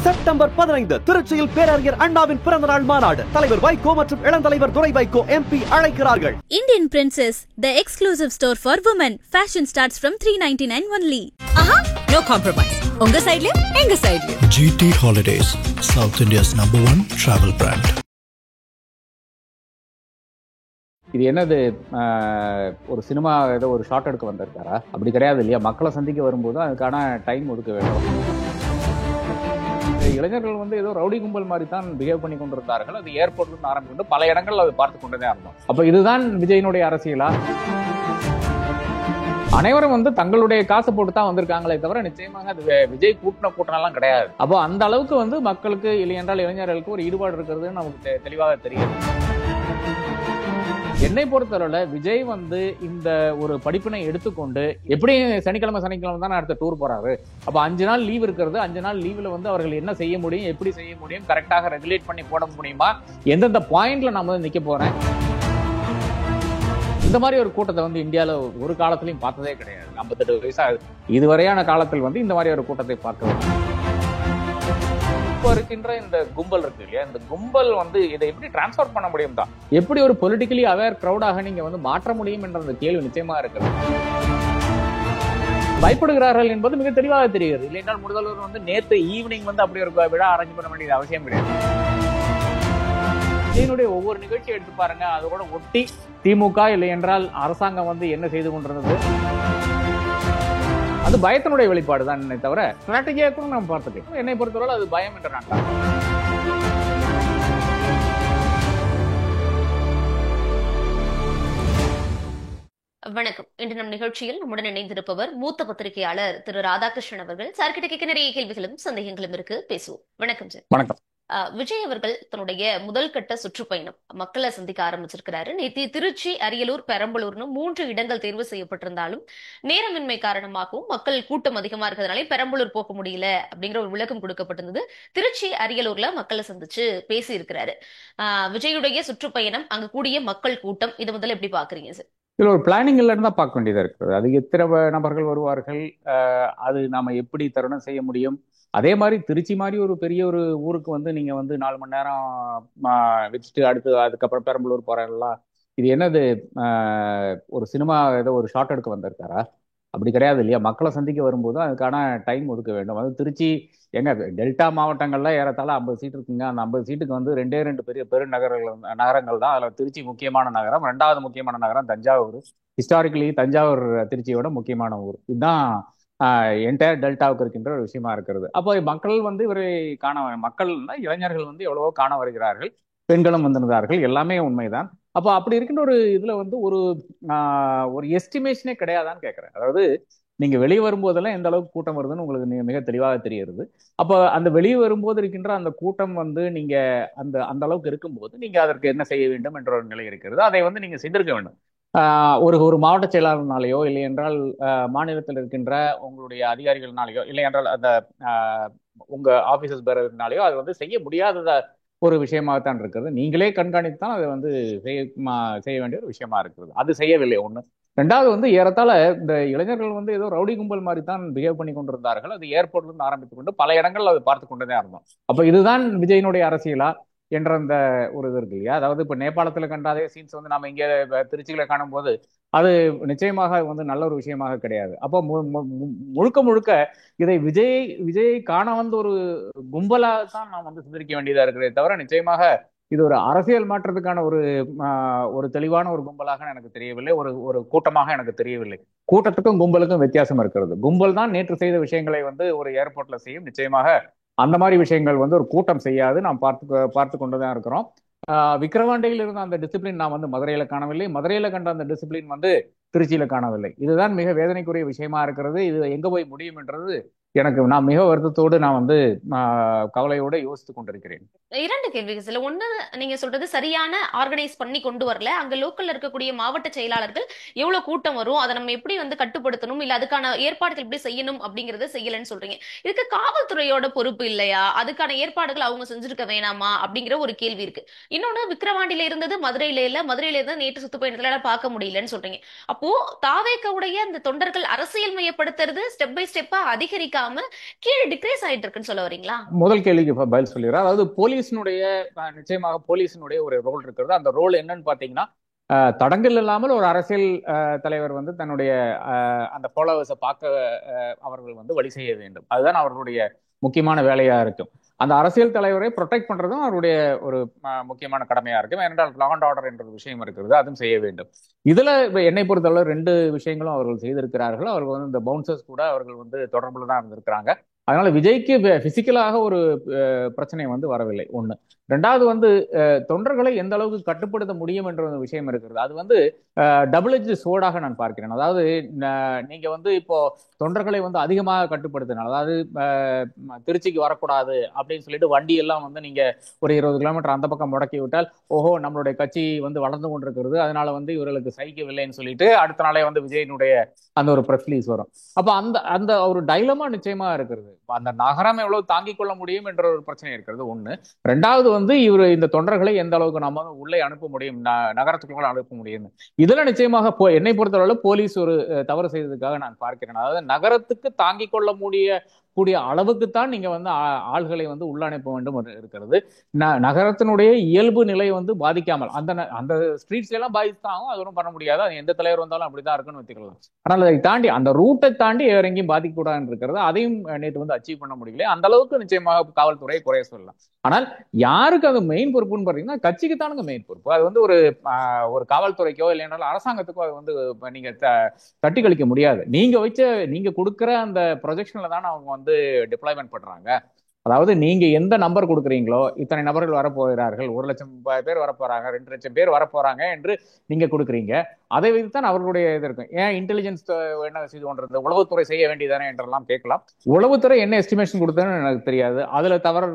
September 15 திருச்சியில் பேரறிஞர் அண்ணாவின் பிறந்தநாள் மாநாடு. தலைவர் வைகோ மற்றும் இளந்தலைவர் துரை வைகோ MP அழைக்கிறார்கள். Indian Princess, the exclusive store for women. Fashion starts from $399 only. No compromise. உங்க சைடுலயும் எங்க சைடுலயும். GT Holidays, South India's #1 travel brand. இது என்னது ஒரு சினிமா ஏதோ ஒரு ஷார்ட் எடுக்க வந்திருக்காரா? அப்படி கிடையாது இல்லையா? மக்களை சந்திக்க வரும்போது அதுக்கான டைம் ஒதுக்க வேண்டும். இளைஞர்கள் வந்து ஏதோ ரவுடி கும்பல் மாதிரி தான் பிஹேவ் பண்ணி கொண்டிருந்தார்கள். அது ஏர்போர்ட்ல ஆரம்பித்து பல இடங்கள் அது பார்த்து கொண்டதே இருந்தோம். அப்ப இதுதான் விஜயனுடைய அரசியலா? அனைவரும் வந்து தங்களுடைய காசு போட்டு தான் வந்திருக்காங்களே தவிர நிச்சயமாக அது விஜய் கூட்டம் எல்லாம் கிடையாது. அப்போ அந்த அளவுக்கு வந்து மக்களுக்கு இல்லை என்றால் இளைஞர்களுக்கு ஒரு ஈடுபாடு இருக்கிறது நமக்கு தெளிவாக தெரியும். என்னை பொறுத்தவரை விஜய் வந்து இந்த ஒரு படிப்பினை எடுத்துக்கொண்டு எப்படி சனிக்கிழமை தான் அடுத்த டூர் போறாரு. அப்ப 5 நாள் லீவ் இருக்கிறது. 5 நாள் லீவ்ல வந்து அவர்கள் என்ன செய்ய முடியும், எப்படி செய்ய முடியும், கரெக்டாக ரெகுலேட் பண்ணி போட முடியுமா, எந்தெந்த பாயிண்ட்ல நம்ம வந்து நிக்க போறேன். இந்த மாதிரி ஒரு கூட்டத்தை வந்து இந்தியாவில ஒரு காலத்திலையும் பார்த்ததே கிடையாது. 58 வயசா இதுவரையான காலத்தில் வந்து இந்த மாதிரி ஒரு கூட்டத்தை பார்க்க இருக்கின்ற இந்த கும்பல் இருக்கு இல்லையா, இந்த கும்பல் வந்து இதை எப்படி டிரான்ஸ்ஃபர் பண்ண முடியும் தான், எப்படி ஒரு பொலிட்டிக்கலி அவேர் கிரௌடாக நீங்க வந்து மாற்ற முடியும் என்ற அந்த கேள்வி நிச்சயமா இருக்கிறது. பயப்படுகிறார்கள் என்பது மிக தெளிவாக தெரிகிறது. இல்லைன்றால் முதல்வர் வந்து நேற்று ஈவினிங் வந்து அப்படி ஒரு விழா அரேஞ்ச் பண்ண வேண்டியது அவசியம் கிடையாது. இதனுடைய ஒவ்வொரு நிகழ்ச்சியை எடுத்து பாருங்க, அதோட ஒட்டி திமுக இல்லை என்றால் அரசாங்கம் வந்து என்ன செய்து கொண்டிருந்தது, அது பயத்தினுடைய வெளிப்பாடு தான் தவிர ஸ்ட்ராட்டஜியா கூட நம்ம பார்த்துக்கலாம். என்னை பொறுத்தவரை அது பயம் என்ற நாட்கள். வணக்கம். இன்று நம் நிகழ்ச்சியில் நம்முடன் இணைந்திருப்பவர் மூத்த பத்திரிகையாளர் திரு ராதாகிருஷ்ணன் அவர்கள். சார்கிட்ட கேட்க நிறைய கேள்விகளும் சந்தேகங்களும் இருக்கு, பேசுவோம். வணக்கம் சார். வணக்கம். விஜய் அவர்கள் தன்னுடைய முதல் கட்ட சுற்றுப்பயணம் மக்களை சந்திக்க ஆரம்பிச்சிருக்கிறாரு. நேற்று திருச்சி, அரியலூர், பெரம்பலூர்னு 3 இடங்கள் தேர்வு செய்யப்பட்டிருந்தாலும் நேரமின்மை காரணமாகவும் மக்கள் கூட்டம் அதிகமா இருக்கிறதுனால பெரம்பலூர் போக முடியல அப்படிங்கிற ஒரு விளக்கம் கொடுக்கப்பட்டிருந்தது. திருச்சி, அரியலூர்ல மக்களை சந்திச்சு பேசி இருக்கிறாரு. விஜயுடைய சுற்றுப்பயணம், அங்க கூடிய மக்கள் கூட்டம், இதை முதல்ல எப்படி பாக்குறீங்க சார்? இதுல ஒரு பிளானிங் இல்லைன்னு தான் பார்க்க வேண்டியதா இருக்குது. அது எத்தனை நபர்கள் வருவார்கள், அது நாம எப்படி தருணம் செய்ய முடியும். அதே மாதிரி திருச்சி மாதிரி ஒரு பெரிய ஒரு ஊருக்கு வந்து நீங்க வந்து 4 மணி நேரம் வச்சுட்டு அதுக்கப்புறம் பெரம்பலூர் போறீங்களா? இது என்னது ஒரு சினிமா ஏதோ ஒரு ஷார்ட் எடுக்க வந்திருக்காரா? அப்படி கிடையாது இல்லையா? மக்களை சந்திக்க வரும்போது அதுக்கான டைம் ஒதுக்க வேண்டும். அது திருச்சி எங்க டெல்டா மாவட்டங்கள்ல ஏறத்தாழ 50 சீட் இருக்குங்க. அந்த 50 சீட்டுக்கு வந்து 2 பெரிய நகரங்கள் தான். அதுல திருச்சி முக்கியமான நகரம். 2வது முக்கியமான நகரம் தஞ்சாவூர். ஹிஸ்டாரிக்கலி தஞ்சாவூர் திருச்சியோட முக்கியமான ஊர். இதுதான் என்டையர் டெல்டாவுக்கு இருக்கின்ற ஒரு விஷயமா இருக்கிறது. அப்போ மக்கள் வந்து இவரை மக்கள்னா இளைஞர்கள் வந்து எவ்வளவோ காண வருகிறார்கள், பெண்களும் வந்திருந்தார்கள், எல்லாமே உண்மைதான். அப்போ அப்படி இருக்கின்ற ஒரு இதுல வந்து ஒரு எஸ்டிமேஷனே கிடையாதான்னு கேட்கறேன். அதாவது நீங்க வெளியே வரும்போதெல்லாம் எந்த அளவுக்கு கூட்டம் வருதுன்னு உங்களுக்கு மிக தெளிவாக தெரிகிறது. அப்போ அந்த வெளியே வரும்போது இருக்கின்ற அந்த கூட்டம் வந்து நீங்க அந்த அளவுக்கு இருக்கும்போது நீங்க அதற்கு என்ன செய்ய வேண்டும் என்ற ஒரு நிலை இருக்கிறது. அதை வந்து நீங்க செய்திருக்க வேண்டும். ஒரு மாவட்ட செயலாளர்னாலேயோ இல்லை என்றால் மாநிலத்தில் இருக்கின்ற உங்களுடைய அதிகாரிகள்னாலேயோ இல்லை என்றால் அந்த உங்க ஆபீசர்ஸ் பேரனாலேயோ அது வந்து செய்ய முடியாதத ஒரு விஷயமாகத்தான் இருக்கிறது. நீங்களே கண்காணித்துதான் அதை வந்து செய்ய வேண்டிய ஒரு விஷயமா இருக்கிறது. அது செய்யவில்லை. ஒண்ணு. 2வது வந்து ஏறத்தாழ இந்த இளைஞர்கள் வந்து ஏதோ ரவுடி கும்பல் மாதிரி தான் பிஹேவ் பண்ணி கொண்டிருந்தார்கள். அது ஏர்போர்ட்ல இருந்து ஆரம்பித்து கொண்டு பல இடங்கள் அது பார்த்து கொண்டதே இருந்தோம். அப்ப இதுதான் விஜயனுடைய அரசியலா என்ற அந்த ஒரு இது இருக்கு இல்லையா? அதாவது இப்ப நேபாளத்துல கண்ட அதே சீன்ஸ் வந்து நம்ம இங்க திருச்சியில காணும் போது அது நிச்சயமாக வந்து நல்ல ஒரு விஷயமாக கிடையாது. அப்போ முழுக்க இதை விஜய் காண வந்து ஒரு கும்பலா தான் நாம் வந்து சிந்தரிக்க வேண்டியதா இருக்கிறதே தவிர நிச்சயமாக இது ஒரு அரசியல் மாற்றத்துக்கான ஒரு தெளிவான ஒரு கும்பலாக எனக்கு தெரியவில்லை. ஒரு கூட்டமாக எனக்கு தெரியவில்லை. கூட்டத்துக்கும் கும்பலுக்கும் வித்தியாசம் இருக்கிறது. கும்பல் தான் நேற்று செய்த விஷயங்களை வந்து ஒரு ஏர்போர்ட்ல செய்யும். நிச்சயமாக அந்த மாதிரி விஷயங்கள் வந்து ஒரு கூட்டம் செய்யாது. நாம் பார்த்து கொண்டுதான் இருக்கிறோம். விக்கிரவாண்டியில் இருந்த அந்த டிசிப்ளின் நாம் வந்து மதுரையில காணவில்லை. மதுரையில கண்ட அந்த டிசிப்ளின் வந்து திருச்சியில காணவில்லை. இதுதான் மிக வேதனைக்குரிய விஷயமா இருக்கிறது. இது எங்க போய் முடியும் என்றது நான் மிக வருத்தத்தோடு நான் வந்து கவலையோட யோசித்துக் கொண்டிருக்கிறேன். 2 கேள்விகள். ஒண்ணு, நீங்க சொல்றது சரியான ஆர்கனைஸ் பண்ணி கொண்டு வரல. அங்க லோக்கல்ல இருக்கக்கூடிய மாவட்ட செயலாளர்கள் எவ்வளவு கூட்டம் வரும், அதை நம்ம எப்படி வந்து கட்டுப்படுத்தணும், இல்ல அதுக்கான ஏற்பாடுகள் எப்படி செய்யணும் அப்படிங்கறத செய்யலன்னு சொல்றீங்க. இதுக்கு காவல்துறையோட பொறுப்பு இல்லையா? அதுக்கான ஏற்பாடுகள் அவங்க செஞ்சிருக்க வேணாமா அப்படிங்கிற ஒரு கேள்வி இருக்கு. இன்னொன்னு, விக்கிரவாண்டியில இருந்தது மதுரையில இல்ல, மதுரையில இருந்து நேற்று சுத்துப்பயணத்துல பார்க்க முடியலன்னு சொல்றீங்க. அப்போ தாவேக்கவுடைய அந்த தொண்டர்கள் அரசியல் மையப்படுத்துறது ஸ்டெப் பை ஸ்டெப்பா அதிகரிக்க இல்லாம கீழே டிக்ரீஸ் ஆயிட்டு இருக்குன்னு சொல்ல வரீங்களா? முதல் கேள்விக்கு பதில் சொல்லிடுறேன். அதாவது போலீஸினுடைய நிச்சயமாக போலீஸினுடைய ஒரு ரோல் இருக்கிறது. அந்த ரோல் என்னன்னு பாத்தீங்கன்னா, தடங்கல் இல்லாமல் ஒரு அரசியல் தலைவர் வந்து தன்னுடைய அந்த ஃபாலோவர்ஸை பார்க்க அவர்கள் வந்து வழி செய்ய வேண்டும். அதுதான் அவர்களுடைய முக்கியமான வேலையா இருக்கும். அந்த அரசியல் தலைவரை ப்ரொடெக்ட் பண்றதும் அவருடைய ஒரு முக்கியமான கடமையா இருக்கும். ஏனென்றால் லா அண்ட் ஆர்டர் என்ற விஷயம் இருக்கிறது, அதுவும் செய்ய வேண்டும். இதுல என்னை பொறுத்தவரை 2 விஷயங்களும் அவர்கள் செய்திருக்கிறார்கள். அவர்கள் வந்து இந்த பவுன்சர்ஸ் கூட அவர்கள் வந்து தொடர்புல தான் இருந்திருக்கிறாங்க. அதனால விஜய்க்கு பிசிக்கலாக ஒரு பிரச்சனை வந்து வரவில்லை. ஒண்ணு. ரெண்டாவது வந்து தொண்டர்களை எந்த அளவுக்கு கட்டுப்படுத்த முடியும் என்ற ஒரு விஷயம் இருக்கிறது. அது வந்து டபுள் எட்ஜ் சோர்டாக நான் பார்க்கிறேன். அதாவது நீங்க வந்து இப்போ தொண்டர்களை வந்து அதிகமாக கட்டுப்படுத்தினால், அதாவது திருச்சிக்கு வரக்கூடாது அப்படின்னு சொல்லிட்டு வண்டி எல்லாம் வந்து நீங்க ஒரு 20 கிலோமீட்டர் அந்த பக்கம் முடக்கி விட்டால், ஓஹோ நம்மளுடைய கட்சி வந்து வளர்ந்து கொண்டிருக்கிறது, அதனால வந்து இவர்களுக்கு சகிக்கவில்லைன்னு சொல்லிட்டு அடுத்த நாளே வந்து விஜயனுடைய அந்த ஒரு பிரஸ் ரிலீஸ் வரும். அப்ப அந்த அந்த ஒரு டைலமா நிச்சயமா இருக்கிறது. அந்த நகரம் எவ்வளவு தாங்கிக் கொள்ள முடியும் என்ற ஒரு பிரச்சனை இருக்கிறது ஒண்ணு. ரெண்டாவது வந்து இவர் இந்த தொண்டர்களை எந்த அளவுக்கு நம்ம உள்ளே அனுப்ப முடியும், நகரத்துக்குள்ள அனுப்ப முடியும். இதுல நிச்சயமாக என்னை பொறுத்தவரை போலீஸ் ஒரு தவறு செய்ததுக்காக நான் பார்க்கிறேன். அதாவது நகரத்துக்கு தாங்கிக் கொள்ள கூடிய அளவுக்குத்தான் நீங்க வந்து ஆள்களை வந்து உள்ள அனுப்ப வேண்டும் இருக்கிறது. நகரத்தினுடைய இயல்பு நிலை வந்து பாதிக்காமல், அந்த ஸ்ட்ரீட்ஸ்ல எல்லாம் பாதித்தாலும் அது ஒன்றும் பண்ண முடியாது. அது எந்த தலைவர் வந்தாலும் அப்படிதான் இருக்குன்னு வச்சுக்கலாம். ஆனால் அதை தாண்டி அந்த ரூட்டை தாண்டி வேற எங்கேயும் பாதிக்கக்கூடாதுன்னு இருக்கிறது, அதையும் நேற்று வந்து அச்சீவ் பண்ண முடியல. அந்த அளவுக்கு நிச்சயமாக காவல்துறையை குறைய சொல்லலாம். ஆனால் யாருக்கு அது மெயின் பொறுப்புன்னு பாத்தீங்கன்னா, கட்சிக்கு தானுங்க மெயின் பொறுப்பு. அது வந்து ஒரு காவல்துறைக்கோ இல்லைனாலும் அரசாங்கத்துக்கோ அது வந்து நீங்க தட்டி கழிக்க முடியாது. நீங்க கொடுக்குற அந்த ப்ரொஜெக்ஷன்ல தானே அவங்க வந்து டிப்ளாய்மெண்ட் பண்றாங்க. அதாவது நீங்க எந்த நம்பர் கொடுக்குறீங்களோ, இத்தனை நபர்கள் வரப்போகிறார்கள், 1 லட்சம் பேர் வரப்போறாங்க, 2 லட்சம் பேர் வரப்போறாங்க என்று நீங்க கொடுக்குறீங்க. அதை வைத்துத்தான் அவர்களுடைய இது இருக்கும். ஏன் இன்டெலிஜென்ஸ் என்ன செய்து கொண்டிருந்தது, உளவுத்துறை செய்ய வேண்டியதானே என்றெல்லாம் கேட்கலாம். உளவுத்துறை என்ன எஸ்டிமேஷன் கொடுத்ததுன்னு எனக்கு தெரியாது. அதுல தவறு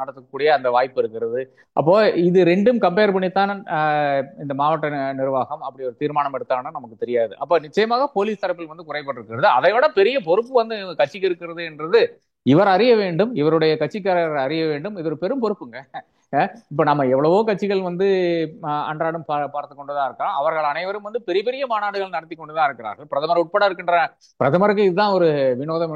நடத்தக்கூடிய அந்த வாய்ப்பு இருக்கிறது. அப்போ இது ரெண்டும் கம்பேர் பண்ணித்தான் இந்த மாவட்ட நிர்வாகம் அப்படி ஒரு தீர்மானம் எடுத்தாங்கன்னா நமக்கு தெரியாது. அப்ப நிச்சயமாக போலீஸ் தரப்பில் வந்து குறைபட்டிருக்கிறது. அதை விட பெரிய பொறுப்பு வந்து கட்சிக்கு இருக்கிறது என்றது இவர் அறிய வேண்டும், இவருடைய கட்சிக்காரர் அறிய வேண்டும். இது ஒரு பெரும் பொறுப்புங்க. இப்ப நம்ம எவ்வளவோ கட்சிகள் வந்து அன்றாடம் பார்த்து கொண்டுதான் இருக்கிறோம். அவர்கள் அனைவரும் வந்து பெரிய பெரிய மாநாடுகள் நடத்தி கொண்டுதான் இருக்கிறார்கள். பிரதமர் உட்பட இருக்கின்ற பிரதமருக்கு இதுதான் ஒரு வினோதம்,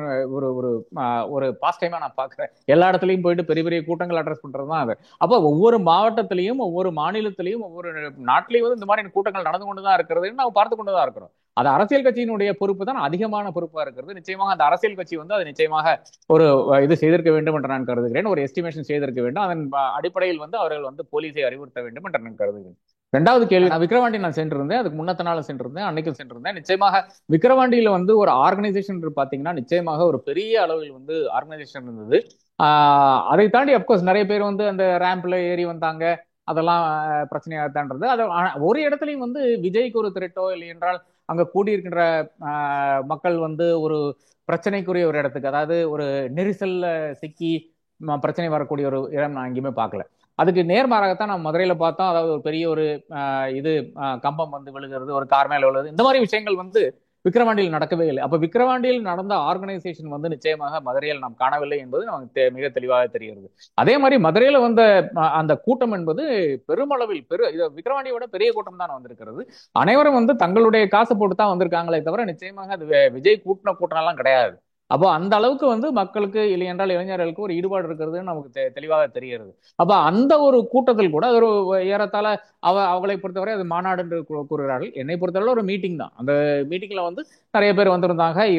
ஒரு பாஸ்ட் டைமா நான் பாக்குறேன். எல்லா இடத்துலயும் போயிட்டு பெரிய பெரிய கூட்டங்கள் அட்ரஸ் பண்றதுதான் அது. அப்ப ஒவ்வொரு மாவட்டத்திலையும் ஒவ்வொரு மாநிலத்திலையும் ஒவ்வொரு நாட்டிலையும் வந்து இந்த மாதிரி கூட்டங்கள் நடந்து கொண்டுதான் இருக்கிறதுன்னு நம்ம பார்த்து கொண்டுதான் இருக்கிறோம். அது அரசியல் கட்சியினுடைய பொறுப்பு தான் அதிகமான பொறுப்பா இருக்கிறது. நிச்சயமாக அந்த அரசியல் கட்சி வந்து அது நிச்சயமாக ஒரு இது செய்திருக்க வேண்டும் என்று நான் கருதுகிறேன். ஒரு எஸ்டிமேஷன் செய்திருக்க வேண்டும். அதன் அடிப்படையில் வந்து அவர்கள் வந்து போலீஸை அறிவுறுத்த வேண்டும் என்று நான் கருதுகிறேன். 2வது கேள்வி, நான் விக்கிரவாண்டி நான் சென்றிருந்தேன். அதுக்கு முன்னத்த நாள் சென்றிருந்தேன், அன்னைக்கும் சென்றிருந்தேன். நிச்சயமாக விக்கிரவாண்டியில வந்து ஒரு ஆர்கனைசேஷன் பாத்தீங்கன்னா நிச்சயமாக ஒரு பெரிய அளவில் வந்து ஆர்கனைசேஷன் இருந்தது. அதை தாண்டி அப்கோர்ஸ் நிறைய பேர் வந்து அந்த ரேம்ப்ல ஏறி வந்தாங்க, அதெல்லாம் பிரச்சனையாகத்தான்றது. அது ஒரு இடத்துலையும் வந்து விஜய்க்கு ஒரு த்ரெட்டோ இல்லை என்றால் அங்க கூடியிருக்கின்ற மக்கள் வந்து ஒரு பிரச்சனைக்குரிய ஒரு இடத்துக்கு, அதாவது ஒரு நெரிசல்ல சிக்கி பிரச்சனை வரக்கூடிய ஒரு இடம் நான் எங்கேயுமே பார்க்கல. அதுக்கு நேர்மாறாகத்தான் நம்ம மதுரையில பார்த்தோம். அதாவது ஒரு பெரிய ஒரு கம்பம் வந்து விழுகிறது, ஒரு கார் மேல விழுது, இந்த மாதிரி விஷயங்கள் வந்து விக்கிரவாண்டியில் நடக்கவே இல்லை. அப்ப விக்கிரவாண்டியில் நடந்த ஆர்கனைசேஷன் வந்து நிச்சயமாக மதுரையில் நாம் காணவில்லை என்பது நமக்கு மிக தெளிவாக தெரிகிறது. அதே மாதிரி மதுரையில வந்த அந்த கூட்டம் என்பது பெருமளவில் விக்கிரவாண்டியை விட பெரிய கூட்டம் தான் வந்திருக்கிறது. அனைவரும் வந்து தங்களுடைய காசு போட்டு தான் வந்திருக்காங்களே தவிர நிச்சயமாக அது விஜய் கூட்டம் எல்லாம் கிடையாது. அப்போ அந்த அளவுக்கு வந்து மக்களுக்கு இல்லை என்றால் இளைஞர்களுக்கு ஒரு ஈடுபாடு இருக்கிறதுன்னு நமக்கு தெளிவாக தெரிகிறது. அப்ப அந்த ஒரு கூட்டத்தில் கூட அது ஒரு ஏறத்தாழ அவங்களை பொறுத்தவரை அது மாநாடு என்று கூறுகிறார்கள். என்னை பொறுத்தவரை ஒரு மீட்டிங் தான். அந்த மீட்டிங்ல வந்து நிறைய பேர்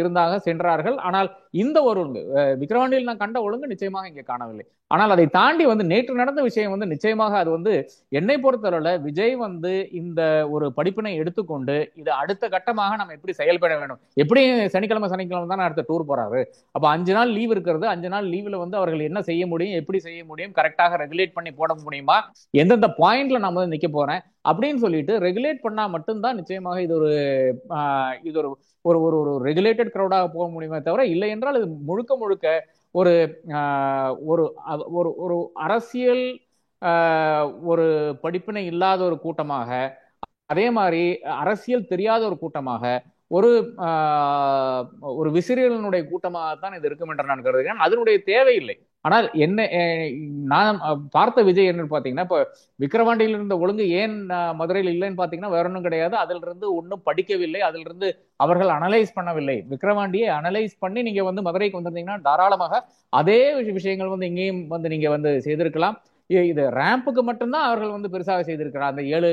இருந்தாங்க சென்றார்கள். ஆனால் இந்த ஒரு விக்கிரவாண்டியில் நான் கண்ட ஒழுங்கு நிச்சயமாக இங்கே காணவில்லை. ஆனால் அதை தாண்டி வந்து நேற்று நடந்த விஷயம் வந்து நிச்சயமாக அது வந்து என்னை பொறுத்தவரை விஜய் வந்து இந்த ஒரு படிப்பினை எடுத்துக்கொண்டு இது அடுத்த கட்டமாக நம்ம எப்படி செயல்பட வேண்டும், எப்படி சனிக்கிழமை தான் அடுத்த டூர் போறாரு. அப்ப 5 நாள் லீவ் இருக்கிறது. 5 நாள் லீவ்ல வந்து அவர்கள் என்ன செய்ய முடியும், எப்படி செய்ய முடியும், கரெக்டாக ரெகுலேட் பண்ணி போட முடியுமா, எந்தெந்த பாயிண்ட்ல நம்ம வந்து நிக்க போறேன் அப்படின்னு சொல்லிட்டு ரெகுலேட் பண்ணா மட்டும்தான் நிச்சயமாக இது ஒரு ரெகுலேட்டட் கிரௌடாக போக முடியுமே தவிர இல்லை என்றால் இது முழுக்க ஒரு ஒரு அரசியல் ஒரு படிப்பினை இல்லாத ஒரு கூட்டமாக, அதே மாதிரி அரசியல் தெரியாத ஒரு கூட்டமாக, ஒரு விசிறிகளுடைய கூட்டமாகத்தான் இது இருக்கும் என்று நான் கருதுகிறேன். அதனுடைய தேவையில்லை. ஆனால் என்ன நான் பார்த்த விஜய் என்னன்னு பாத்தீங்கன்னா, இப்போ விக்கிரவாண்டியில் இருந்த ஒழுங்கு ஏன் மதுரையில் இல்லைன்னு பாத்தீங்கன்னா வேற ஒன்றும் கிடையாது. அதுல இருந்து ஒன்றும் படிக்கவில்லை, அதுல இருந்து அவர்கள் அனலைஸ் பண்ணவில்லை. விக்கிரவாண்டியை அனலைஸ் பண்ணி நீங்க வந்து மதுரைக்கு வந்திருந்தீங்கன்னா தாராளமாக அதே விஷயங்கள் வந்து இங்கேயும் வந்து நீங்க வந்து செய்திருக்கலாம். இது ரேம்புக்கு மட்டும்தான் அவர்கள் வந்து பெருசாக செய்திருக்கிறார். அந்த 7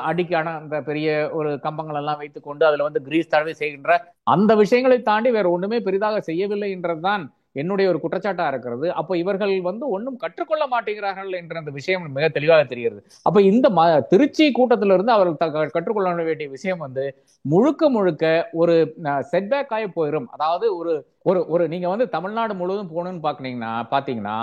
அடிக்கான அந்த பெரிய ஒரு கம்பங்கள் எல்லாம் வைத்துக் கொண்டு அதுல வந்து கிரீஸ் தடவை செய்கின்ற அந்த விஷயங்களை தாண்டி வேற ஒண்ணுமே பெரிதாக செய்யவில்லை என்றதுதான் என்னுடைய ஒரு குற்றச்சாட்டா இருக்கிறது. அப்போ இவர்கள் வந்து ஒன்றும் கற்றுக்கொள்ள மாட்டேங்கிறார்கள் என்ற அந்த விஷயம் மிக தெளிவாக தெரிகிறது. அப்ப இந்த திருச்சி கூட்டத்திலிருந்து அவர்கள் கற்றுக்கொள்ள வேண்டிய விஷயம் வந்து முழுக்க முழுக்க ஒரு செட்பேக் ஆகி போயிடும். அதாவது ஒரு ஒரு ஒரு நீங்க வந்து தமிழ்நாடு முழுவதும் போகணும்னு பாத்தீங்கன்னா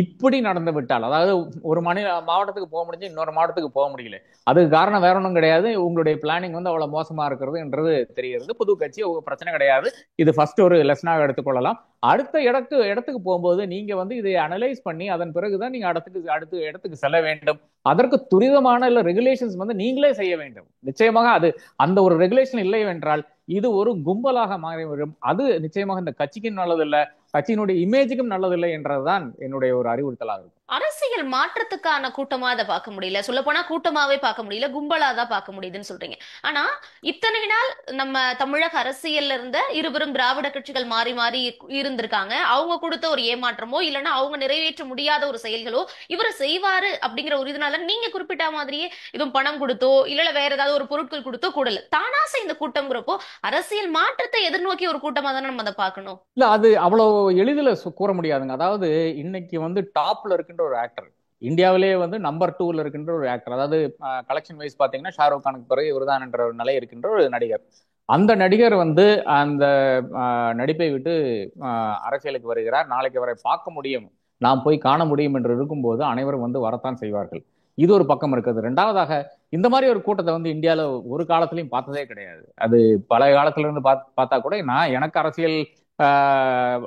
இப்படி நடந்து விட்டால், அதாவது ஒரு மாவட்டத்துக்கு போக முடிஞ்சு இன்னொரு மாவட்டத்துக்கு போக முடியல, அதுக்கு காரணம் வேற ஒன்றும் கிடையாது. உங்களுடைய பிளானிங் வந்து அவ்வளவு மோசமா இருக்கிறது என்றது தெரிகிறது. புது கட்சி பிரச்சனை கிடையாது. இது ஃபர்ஸ்ட் ஒரு லெசனாக எடுத்துக்கொள்ளலாம். அடுத்த இடத்துக்கு போகும்போது நீங்க வந்து இதை அனலைஸ் பண்ணி அதன் பிறகுதான் நீங்க அடுத்த இடத்துக்கு செல்ல வேண்டும். அதற்கு துரிதமான ரெகுலேஷன்ஸ் வந்து நீங்களே செய்ய வேண்டும். நிச்சயமாக அது அந்த ஒரு ரெகுலேஷன் இல்லை என்றால் இது ஒரு கும்பலாக மாறிவிடும். அது நிச்சயமாக இந்த கட்சிக்கும் நல்லதில்லை, கட்சியினுடைய இமேஜுக்கும் நல்லதில்லை என்றதுதான் என்னுடைய ஒரு அறிவுறுத்தலாக இருக்கும். அரசியல் மாற்றத்துக்கான கூட்டமா அதை பார்க்க முடியல, சொல்ல போனா கூட்டமாவே பார்க்க முடியல, கும்பலாதான் பார்க்க முடியுதுன்னு சொல்றீங்க. ஆனா இத்தனை நாள் நம்ம தமிழக அரசியல்ல இருந்த இருவரும் திராவிட கட்சிகள் மாறி மாறி இருந்திருக்காங்க. அவங்க கொடுத்த ஒரு ஏமாற்றமோ இல்லைன்னா அவங்க நிறைவேற்ற முடியாத ஒரு செயல்களோ இவரை செய்வாரு அப்படிங்கிற ஒரு இதனால நீங்க குறிப்பிட்ட மாதிரியே இதுவும் பணம் கொடுத்தோ இல்ல வேற ஏதாவது ஒரு பொருட்கள் கொடுத்தோ கூடல, தானா இந்த கூட்டம்ங்கிறப்போ அரசியல் மாற்றத்தை எதிர்நோக்கி ஒரு கூட்டமா தானே நம்ம அதை பார்க்கணும். இல்ல, அது அவ்வளவு எளிதில் கூற முடியாதுங்க. அதாவது இன்னைக்கு வந்து டாப்ல இருக்கின்ற ஒரு ஆக்டர், இந்தியாவிலே வந்து நம்பர் 2ல இருக்கின்ற ஒரு ஆக்டர், அதாவது கலெக்ஷன் வைஸ் பாத்தீங்கன்னா ஷாருக் கானுக்கு பிறகு இவர்தான் என்ற ஒரு நிலை இருக்கின்ற ஒரு நடிகர். அந்த நடிகர் வந்து அந்த நடிப்பை விட்டு அரசியலுக்கு வருகிறார். நாளைக்கு அவரை பார்க்க முடியும், நாம் போய் காண முடியும் என்று இருக்கும்போது அனைவரும் வந்து வரத்தான் செய்வார்கள். இது ஒரு பக்கம் இருக்குது. ரெண்டாவதாக இந்த மாதிரி ஒரு கூட்டத்தை வந்து இந்தியாவில ஒரு காலத்திலையும் பார்த்ததே கிடையாது. அது பல காலத்துல இருந்து பார்த்தா கூட எனக்கு அரசியல்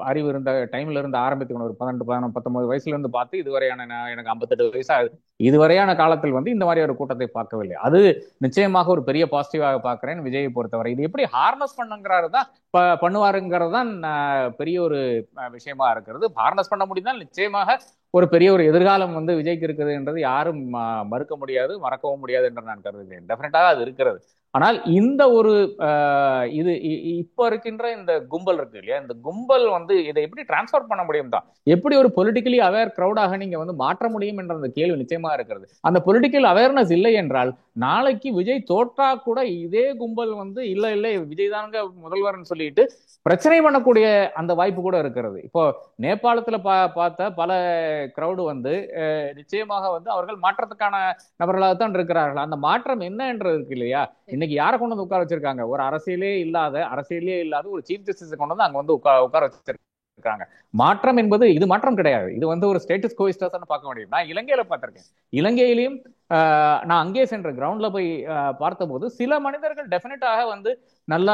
அறிவு இருந்த டைம்ல இருந்து ஆரம்பித்துக்கணும். ஒரு 18, 19 வயசுல இருந்து பார்த்து இதுவரையான எனக்கு 58 வயசு ஆகுது. இதுவரையான காலத்தில் வந்து இந்த மாதிரி ஒரு கூட்டத்தை பார்க்கவில்லை. அது நிச்சயமாக ஒரு பெரிய பாசிட்டிவாக பார்க்கிறேன் விஜயை பொறுத்தவரை. இது எப்படி ஹார்னஸ் பண்ணுங்கிறது தான் பண்ணுவாருங்கிறது தான் பெரிய ஒரு விஷயமா இருக்கிறது. ஹார்னஸ் பண்ண முடிந்தால் நிச்சயமாக ஒரு பெரிய ஒரு எதிர்காலம் வந்து விஜய்க்கு இருக்குதுன்றது யாரும் மறுக்க முடியாது, மறக்கவும் முடியாது என்று நான் கருதுகிறேன். டெஃபினட்டாக அது இருக்கிறது. ஆனால் இந்த ஒரு இது இப்ப இருக்கின்ற இந்த கும்பல் இருக்கு இல்லையா, இந்த கும்பல் வந்து இதை எப்படி டிரான்ஸ்ஃபர் பண்ண முடியும் தான், எப்படி ஒரு பொலிட்டிக்கலி அவேர் கிரௌடாக நீங்க வந்து மாற்ற முடியும் என்ற அந்த கேள்வி நிச்சயமா இருக்கிறது. அந்த பொலிட்டிக்கல் அவேர்னஸ் இல்லை என்றால் நாளைக்கு விஜய் தோற்றா கூட இதே கும்பல் வந்து இல்லை விஜய் தானுங்க முதல்வர்னு சொல்லிட்டு பிரச்சனை பண்ணக்கூடிய அந்த வாய்ப்பு கூட இருக்கிறது. இப்போ நேபாளத்துல பார்த்த பல கிரௌடு வந்து நிச்சயமாக வந்து அவர்கள் மாற்றத்துக்கான நபர்களாகத்தான் இருக்கிறார்கள். அந்த மாற்றம் என்னன்றது இருக்கு இல்லையா. இன்னைக்கு யாரை கொண்டு வந்து உட்கார வச்சிருக்காங்க, ஒரு அரசியலே இல்லாத ஒரு சீஃப் ஜஸ்டிஸ் கொண்டு வந்து அங்க வந்து உட்கார வச்சிருக்காங்க. மாற்றம் என்பது இது மாற்றம் கிடையாது. இது வந்து ஒரு ஸ்டேட்டஸ் கோயிஸ்டாஸ் பார்க்க முடியும். நான் இலங்கையில பார்த்திருக்கேன். இலங்கையிலையும் நான் அங்கே சென்ற கிரவுண்ட்ல போய் பார்த்தபோது சில மனிதர்கள் டெஃபினட்டாக வந்து நல்ல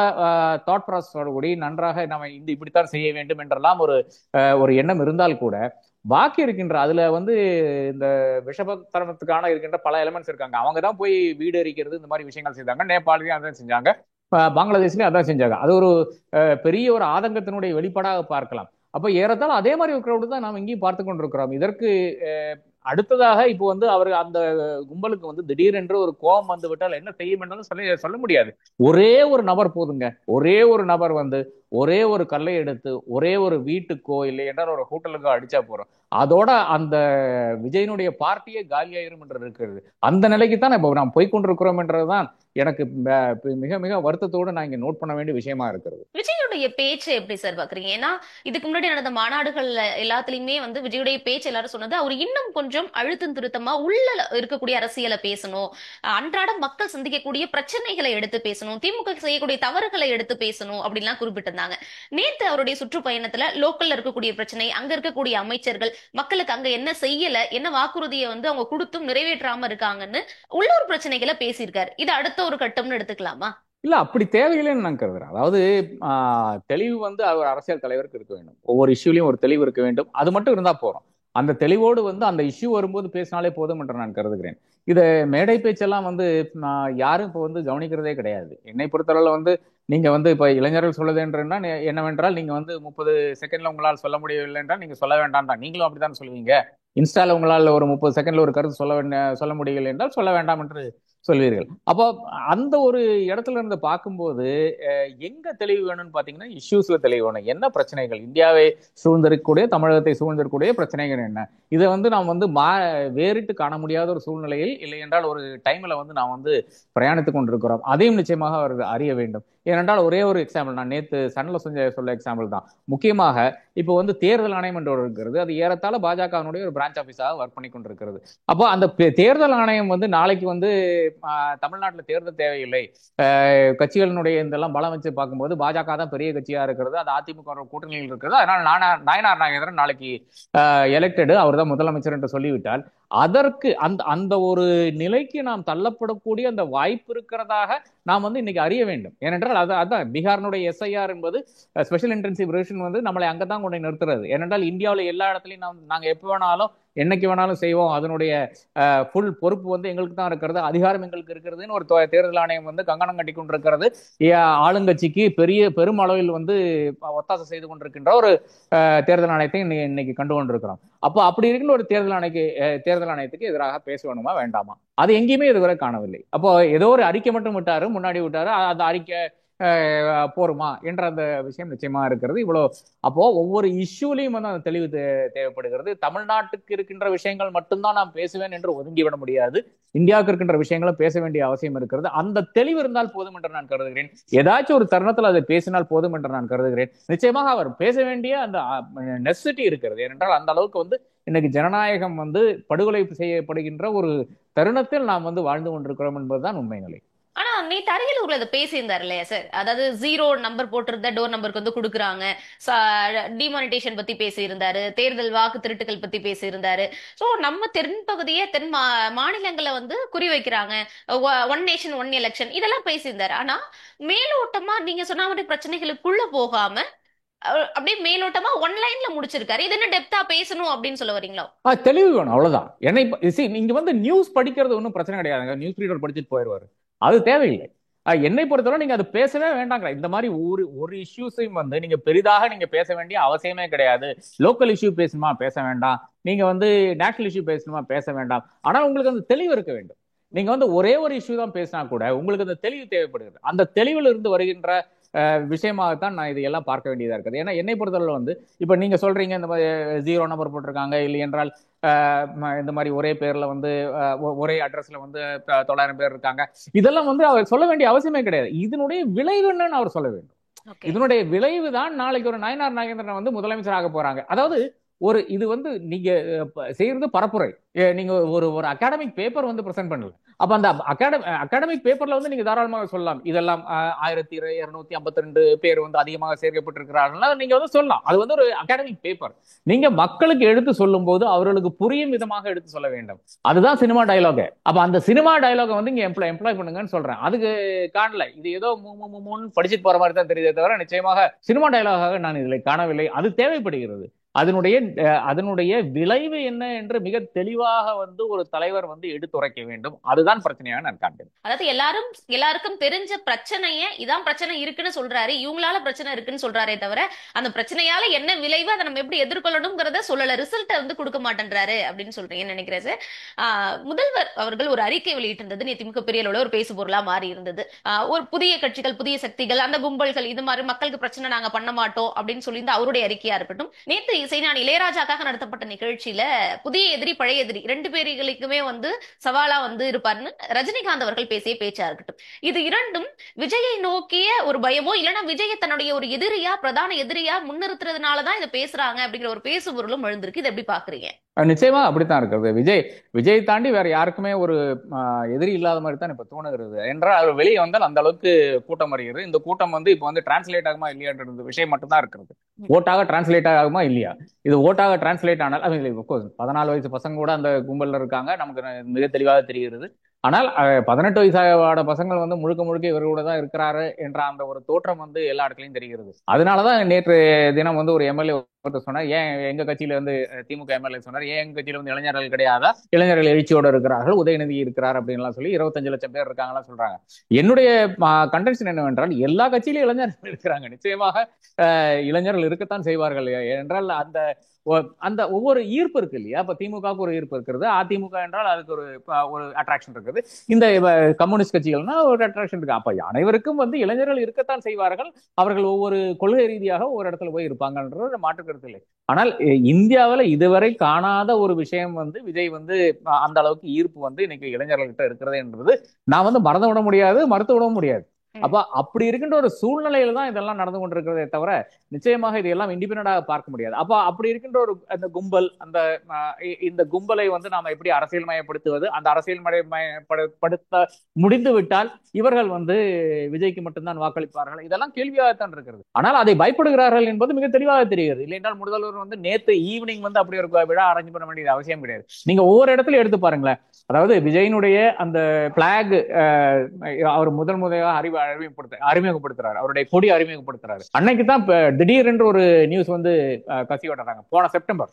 தாட் ப்ராசஸோட கூடி நன்றாக நம்ம இப்படித்தான் செய்ய வேண்டும் என்றெல்லாம் ஒரு எண்ணம் இருந்தால் கூட பாக்கி இருக்கின்ற அதுல வந்து இந்த விஷபத்தனத்துக்கான இருக்கின்ற பல எலிமெண்ட்ஸ் இருக்காங்க. அவங்க தான் போய் வீடு எரிக்கிறது இந்த மாதிரி விஷயங்கள் செய்தாங்க. நேபாளிலையும் அதான் செஞ்சாங்க, பங்களாதேஷ்லயும் அதான் செஞ்சாங்க. அது ஒரு பெரிய ஒரு ஆதங்கத்தினுடைய வெளிப்பாடாக பார்க்கலாம். அப்ப ஏறத்தாழ அதே மாதிரி ஒரு கிரௌடு தான் நாம் இங்கேயும் பார்த்து கொண்டிருக்கிறோம். இதற்கு அடுத்ததாக இப்போ வந்து அவர் அந்த கும்பலுக்கு வந்து திடீரென்று ஒரு கோபம் வந்து விட்டால் என்ன செய்யும் என்றாலும் சொல்ல முடியாது. ஒரே ஒரு நபர் போதுங்க. ஒரே ஒரு நபர் வந்து ஒரே ஒரு கல்லை எடுத்து ஒரே ஒரு வீட்டுக்கோ இல்லை என்றால் ஒரு ஹோட்டலுக்கோ அடிச்சா போறோம், அதோட அந்த விஜயனுடைய பார்ட்டியே காலியாயிரும் என்று இருக்கிறது. அந்த நிலைக்கு தான் இப்போ நாம் போய்கொண்டிருக்கிறோம் என்றதுதான் எனக்கு மிக மிக வருத்தத்தோடு நான் இங்க நோட் பண்ண வேண்டிய விஷயமா இருக்கிறது. விஜயுடைய பேச்சு எப்படி சார் பாக்குறீங்க? ஏன்னா இதுக்கு முன்னாடி நடந்த மாநாடுகள்ல எல்லாத்துலயுமே வந்து விஜயுடைய பேச்சு எல்லாரும் சொன்னது அவர் இன்னும் கொஞ்சம் அழுத்தம் திருத்தமா உள்ள இருக்கக்கூடிய அரசியலை பேசணும், அன்றாட மக்கள் சந்திக்கக்கூடிய பிரச்சனைகளை எடுத்து பேசணும், திமுக செய்யக்கூடிய தவறுகளை எடுத்து பேசணும் அப்படின்லாம் குறிப்பிட்டிருந்தாங்க. நேத்து அவருடைய சுற்றுப்பயணத்துல லோக்கல்ல இருக்கக்கூடிய பிரச்சனை, அங்க இருக்கக்கூடிய அமைச்சர்கள் மக்களுக்கு அங்க என்ன செய்யல, என்ன வாக்குறுதியை வந்து அவங்க கொடுத்தும் நிறைவேற்றாம இருக்காங்கன்னு உள்ளூர் பிரச்சனைகளை பேசியிருக்காரு. இது அடுத்த ஒரு கட்டம்னு எடுத்துக்கலாமா? இல்ல, அப்படி தேவையில்லைன்னு நான் கருதுறேன். அதாவது தெளிவு வந்து அவர் அரசியல் தலைவருக்கு இருக்க வேண்டும். ஒவ்வொரு இஷ்யூலையும் ஒரு தெளிவு இருக்க வேண்டும். அது மட்டும் இருந்தா போறோம். அந்த தெளிவோடு வந்து அந்த இஷ்யூ வரும்போது பேசினாலே போதும் என்று நான் கருதுகிறேன். இதை மேடை பேச்செல்லாம் வந்து யாரும் இப்போ வந்து கவனிக்கிறதே கிடையாது. என்னை பொறுத்தளவில் வந்து நீங்க வந்து இப்ப இளைஞர்கள் சொல்லுது என்னவென்றால், நீங்க வந்து 30 செகண்ட்ல உங்களால் சொல்ல முடியவில்லை என்றால் நீங்க சொல்ல வேண்டாம் தான். நீங்களும் அப்படித்தான் சொல்லுவீங்க. இன்ஸ்டால உங்களால் ஒரு 30 செகண்ட்ல ஒரு கருத்து சொல்ல முடியவில்லை என்றால் சொல்ல வேண்டாம் என்று சொல்வீர்கள். அப்போ அந்த ஒரு இடத்துல இருந்து பார்க்கும்போது எங்க தெளிவு வேணும்னு பாத்தீங்கன்னா, இஷ்யூஸ்ல தெளிவு வேணும். என்ன பிரச்சனைகள், இந்தியாவை சூழ்ந்திருக்கக்கூடிய, தமிழகத்தை சூழ்ந்திருக்கக்கூடிய பிரச்சனைகள் என்ன, இதை வந்து நாம் வந்து வேறிட்டு காண முடியாத ஒரு சூழ்நிலையில், இல்லை என்றால் ஒரு டைம்ல வந்து நாம் வந்து பிரயாணித்துக் கொண்டிருக்கிறோம். அதையும் நிச்சயமாக அவர் அறிய வேண்டும். ஏனென்றால் ஒரே ஒரு எக்ஸாம்பிள், நான் நேற்று சன்ல சொல்ல எக்ஸாம்பிள் தான். முக்கியமாக இப்போ வந்து தேர்தல் ஆணையம் என்று இருக்கிறது. அது ஏறத்தாழ பாஜகவினுடைய ஒரு பிரான்ச் ஆஃபீஸாக ஒர்க் பண்ணி கொண்டிருக்கிறது. அப்போ அந்த தேர்தல் ஆணையம் வந்து நாளைக்கு வந்து தமிழ்நாட்டில் தேர்தல் தேவையில்லை, கட்சிகளினுடைய இதெல்லாம் பலம் வச்சு பார்க்கும்போது பாஜக தான் பெரிய கட்சியா இருக்கிறது, அது அதிமுக கூட்டணியில் இருக்கிறது, அதனால நயனார் நாகேந்திரன் நாளைக்கு எலெக்டடு, அவர் தான் முதலமைச்சர் என்று சொல்லிவிட்டால், அதற்கு அந்த ஒரு நிலைக்கு நாம் தள்ளப்படக்கூடிய அந்த வாய்ப்பு இருக்கிறதாக நாம் வந்து இன்னைக்கு அறிய வேண்டும். ஏனென்றால் அதான் பீகாரினுடைய எஸ்ஐஆர் என்பது ஸ்பெஷல் இன்டென்சிவ் ரிவிஷன் வந்து நம்மளை அங்கதான் கொண்டு நிறுத்துறது. ஏனென்றால் இந்தியாவில் எல்லா இடத்துலையும் நாங்க எப்போ வேணாலும் என்னைக்கு வேணாலும் செய்வோம், அதனுடைய ஃபுல் பொறுப்பு வந்து எங்களுக்கு தான் இருக்கிறது, அதிகாரம் எங்களுக்கு இருக்கிறதுன்னு ஒரு தேர்தல் ஆணையம் வந்து கங்கணம் கட்டி கொண்டிருக்கிறது. ஆளுங்கட்சிக்கு பெரும் அளவில் வந்து ஒத்தாசை செய்து கொண்டிருக்கின்ற ஒரு தேர்தல் ஆணையத்தை இன்னைக்கு கண்டு கொண்டிருக்கிறோம். அப்போ அப்படி இருக்கின்ற ஒரு தேர்தல் ஆணையத்துக்கு எதிராக பேச வேணுமா வேண்டாமா, அது எங்கேயுமே இதுவரை காணவில்லை. அப்போ ஏதோ ஒரு அறிக்கை மட்டும் முன்னாடி விட்டாரு, அந்த அறிக்கை போருமா என்ற அந்த விஷயம் நிச்சயமா இருக்கிறது. அப்போ ஒவ்வொரு இஷ்யூலையும் வந்து அந்த தெளிவு தேவைப்படுகிறது. தமிழ்நாட்டுக்கு இருக்கின்ற விஷயங்கள் மட்டும்தான் நான் பேசுவேன் என்று ஒதுங்கிவிட முடியாது. இந்தியாவுக்கு இருக்கின்ற விஷயங்களும் பேச வேண்டிய அவசியம் இருக்கிறது. அந்த தெளிவு இருந்தால் போதும் என்று நான் கருதுகிறேன். ஏதாச்சும் ஒரு தருணத்தில் அதை பேசினால் போதும் என்று நான் கருதுகிறேன். நிச்சயமாக அவர் பேச வேண்டிய அந்த நெசசிட்டி இருக்கிறது. ஏனென்றால் அந்த அளவுக்கு வந்து இன்னைக்கு ஜனநாயகம் வந்து படுகொலை செய்யப்படுகின்ற ஒரு தருணத்தில் நாம் வந்து வாழ்ந்து கொண்டிருக்கிறோம் என்பதுதான் உண்மை நிலை. ஆனா நேற்று அரியலூர்ல அதை பேசியிருந்தாரு இல்லையா சார்? அதாவது 0 நம்பர் போட்டிருந்த டோர் நம்பருக்கு வந்து கொடுக்குறாங்க, டிமானிட்டேஷன் பத்தி பேசியிருந்தாரு, தேர்தல் வாக்கு திருட்டுகள் பத்தி பேசியிருந்தாரு. சோ நம்ம தென் பகுதியே மாநிலங்களை வந்து குறி வைக்கிறாங்க, ஒன் நேஷன் ஒன் எலெக்ஷன் இதெல்லாம் பேசியிருந்தாரு. ஆனா மேலோட்டமா நீங்க சொன்ன மாதிரி பிரச்சனைகளுக்குள்ள போகாம அப்படியே மேலோட்டமா ஒன்லைன்ல முடிச்சிருக்காரு. இது என்ன டெப்தா பேசணும் அப்படின்னு சொல்ல வரீங்களா? தெளிவு வேணும், அவ்வளவுதான். நீங்க வந்து நியூஸ் படிக்கிறது ஒன்றும் பிரச்சனை கிடையாதுங்க. நியூஸ் ரீடர் படிச்சுட்டு போயிடுவாரு, அது தேவையில்லை. என்னை பொறுத்தவரை நீங்க அது பேசவே வேண்டாங்க. இந்த மாதிரி ஒரு இஷ்யூஸையும் வந்து நீங்க பெரிதாக நீங்க பேச வேண்டிய அவசியமே கிடையாது. லோக்கல் இஷ்யூ பேசணுமா பேச வேண்டாம், நீங்க வந்து நேஷனல் இஷ்யூ பேசணுமா பேச வேண்டாம். ஆனால் உங்களுக்கு அந்த தெளிவு இருக்க வேண்டும். நீங்க வந்து ஒரே ஒரு இஷ்யூ தான் பேசினா கூட உங்களுக்கு அந்த தெளிவு தேவைப்படுகிறது. அந்த தெளிவில் இருந்து வருகின்ற விஷயமாகத்தான் நான் இதையெல்லாம் பார்க்க வேண்டியதா இருக்குது. ஏன்னா என்னை பொறுத்தவரை வந்து இப்ப நீங்க சொல்றீங்க இந்த மாதிரி 0 நம்பர் போட்டிருக்காங்க, இல்லை என்றால் இந்த மாதிரி ஒரே பேர்ல வந்து ஒரே அட்ரஸ்ல வந்து 900 பேர் இருக்காங்க, இதெல்லாம் வந்து அவர் சொல்ல வேண்டிய அவசியமே கிடையாது. இதனுடைய விளைவு என்னன்னு அவர் சொல்ல வேண்டும். இதனுடைய விளைவு தான் நாளைக்கு ஒரு நயனார் நாகேந்திரன் வந்து முதலமைச்சராக போறாங்க. அதாவது இது வந்து நீங்க செய்யறது பரப்புரை. நீங்க ஒரு அகாடமிக் பேப்பர் வந்து பிரசன்ட் பண்ணல. அப்ப அந்த அகாடமிக் பேப்பர்ல வந்து நீங்க தாராளமாக சொல்லலாம், இதெல்லாம் 1252 பேர் வந்து அதிகமாக சேர்க்கப்பட்டிருக்கிறார்கள் நீங்க வந்து சொல்லலாம். அது வந்து ஒரு அகாடமிக் பேப்பர். நீங்க மக்களுக்கு எடுத்து சொல்லும் போது அவர்களுக்கு புரியும் விதமாக எடுத்து சொல்ல வேண்டும். அதுதான் சினிமா டயலாக். அப்ப அந்த சினிமா டயலாக வந்து இங்க எம்ப்ளாய் பண்ணுங்கன்னு சொல்றேன். அதுக்கு காணல, இது ஏதோ படிச்சுட்டு போற மாதிரி தான் தெரியுதே தவிர நிச்சயமாக சினிமா டயலாக நான் இதில் காணவில்லை. அது தேவைப்படுகிறது. அதனுடைய விளைவு என்ன என்று மிக தெளிவாக வந்து ஒரு தலைவர் வந்து எடுத்துரைக்க வேண்டும். அதுதான் பிரச்சனையாக நான் காண்கிறேன். அதாவது எல்லாருக்கும் தெரிஞ்ச பிரச்சனைய இதான் பிரச்சனை இருக்குன்னு சொல்றாரு, இவங்களால பிரச்சனை இருக்குன்னு சொல்றாரே தவிர அந்த பிரச்சனையால என்ன விளைவு, அதை நம்ம எப்படி எதிர்கொள்ளணும்ங்கிறத சொல்லல, ரிசல்ட்டை வந்து கொடுக்க மாட்டேன்றாரு அப்படின்னு சொல்றீங்க நினைக்கிறேன் சார். முதல்வர் அவர்கள் ஒரு அறிக்கை வெளியிட்டிருந்தது நேற்று மிகப்பெரிய அளவுல ஒரு பேசு பொருளா மாறி இருந்தது. ஒரு புதிய கட்சிகள், புதிய சக்திகள், அந்த கும்பல்கள் இது மாதிரி மக்களுக்கு பிரச்சனை நாங்க பண்ண மாட்டோம் அப்படின்னு சொல்லி அவருடைய அறிக்கையா இருக்கட்டும். நேற்று இசைஞானி இளையராஜாக்காக நடத்தப்பட்ட நிகழ்ச்சியில புதிய எதிரி பழைய எதிரி 2 பேர்களுக்குமே வந்து சவாலா வந்து இருப்பாருன்னு ரஜினிகாந்த் அவர்கள் பேசிய பேச்சா இருக்கட்டும். இது இரண்டும் விஜயை நோக்கிய ஒரு பயமோ இல்லைன்னா விஜயை தன்னுடைய ஒரு எதிரியா, பிரதான எதிரியா முன்னிறுத்துறதுனாலதான் இதை பேசுறாங்க அப்படிங்கிற ஒரு பேசு பொருளும் எழுந்திருக்கு. இதை எப்படி பாக்குறீங்க? நிச்சயமா அப்படித்தான் இருக்கிறது. விஜய் தாண்டி வேற யாருக்குமே ஒரு எதிரி இல்லாத மாதிரி தான் இப்ப தோணுகிறது. என்றால் அவர் வெளியே வந்தால் அந்த அளவுக்கு கூட்டம் வருகிறது. இந்த கூட்டம் வந்து இப்ப வந்து டிரான்ஸ்லேட் ஆகுமா இல்லையான்றது விஷயம் மட்டும்தான் இருக்கிறது. ஓட்டாக டிரான்ஸ்லேட் ஆகுமா இல்லையா, இது ஓட்டாக டிரான்ஸ்லேட் ஆனால் 14 வயசு பசங்க கூட அந்த கும்பல்ல இருக்காங்க, நமக்கு மிக தெளிவாக தெரிகிறது. ஆனால் 18 வயசான பசங்கள் வந்து முழுக்க இவர்களோட தான் இருக்கிறாரு என்ற அந்த ஒரு தோற்றம் வந்து எல்லா இடத்துலையும் தெரிகிறது. அதனாலதான் நேற்று தினம் வந்து ஒரு எம்எல்ஏ ஒருத்தர் சொன்னார், ஏன் எங்க கட்சியில வந்து திமுக எம்எல்ஏ சொன்னார், ஏன் எங்க கட்சியில வந்து இளைஞர்கள் கிடையாதா, இளைஞர்கள் எழுச்சியோட இருக்கிறார்கள், உதயநிதி இருக்கிறார் அப்படின்லாம் சொல்லி 25 லட்சம் பேர் இருக்காங்கலாம் சொல்றாங்க. என்னுடைய கண்டென்ஷன் என்னவென்றால், எல்லா கட்சியிலும் இளைஞர்கள் இருக்கிறாங்க. நிச்சயமாக இளைஞர்கள் இருக்கத்தான் செய்வார்கள். என்றால் அந்த ஒவ்வொரு ஈர்ப்பு இருக்கு இல்லையா? இப்ப திமுகவுக்கு ஒரு ஈர்ப்பு இருக்கிறது, அதிமுக என்றால் அதுக்கு ஒரு அட்ராக்ஷன் இருக்குது, இந்த கம்யூனிஸ்ட் கட்சிகள்னா ஒரு அட்ராக்ஷன் இருக்கு. அப்ப அனைவருக்கும் வந்து இளைஞர்கள் இருக்கத்தான் செய்வார்கள். அவர்கள் ஒவ்வொரு கொள்கை ரீதியாக ஒரு இடத்துல போய் இருப்பாங்கன்றது மாற்று கருத்து இல்லை. ஆனால் இந்தியாவில் இதுவரை காணாத ஒரு விஷயம் வந்து விஜய் வந்து அந்த அளவுக்கு ஈர்ப்பு வந்து இன்னைக்கு இளைஞர்கள்கிட்ட இருக்கிறது என்றது நான் வந்து மறந்து விட முடியாது, மறுத்து விடவும் முடியாது. அப்ப அப்படி இருக்கின்ற ஒரு சூழ்நிலையில தான் இதெல்லாம் நடந்து கொண்டிருக்கிறதே தவிர நிச்சயமாக இதையெல்லாம் இண்டிபெண்டண்டாக பார்க்க முடியாது. அப்ப அப்படி இருக்கின்ற ஒரு அந்த கும்பல், இந்த கும்பலை வந்து நாம எப்படி அரசியல் மயப்படுத்துவது, அந்த அரசியல் மயப்படுத்த முடிந்து விட்டால் இவர்கள் வந்து விஜய்க்கு மட்டும்தான் வாக்களிப்பார்கள், இதெல்லாம் கேள்வியாகத்தான் இருக்கிறது. ஆனால் அதை பயப்படுகிறார்கள் என்பது மிக தெளிவாக தெரிகிறது. இல்லை என்றால் முதல்வர் வந்து நேற்று ஈவினிங் வந்து அப்படி ஒரு விழா அரேஞ்ச் பண்ண வேண்டியது அவசியம் கிடையாது. நீங்க ஒவ்வொரு இடத்துல எடுத்து பாருங்களேன். அதாவது விஜயனுடைய அந்த பிளாக் அவர் முதல் முறையாக அறிமுகப்படுத்துறாரு, அவருடைய கொடி அறிமுகப்படுத்துறாரு. அன்னைக்கு தான் திடீரென்று ஒரு நியூஸ் வந்து கசி விடுறாங்க போன செப்டம்பர்.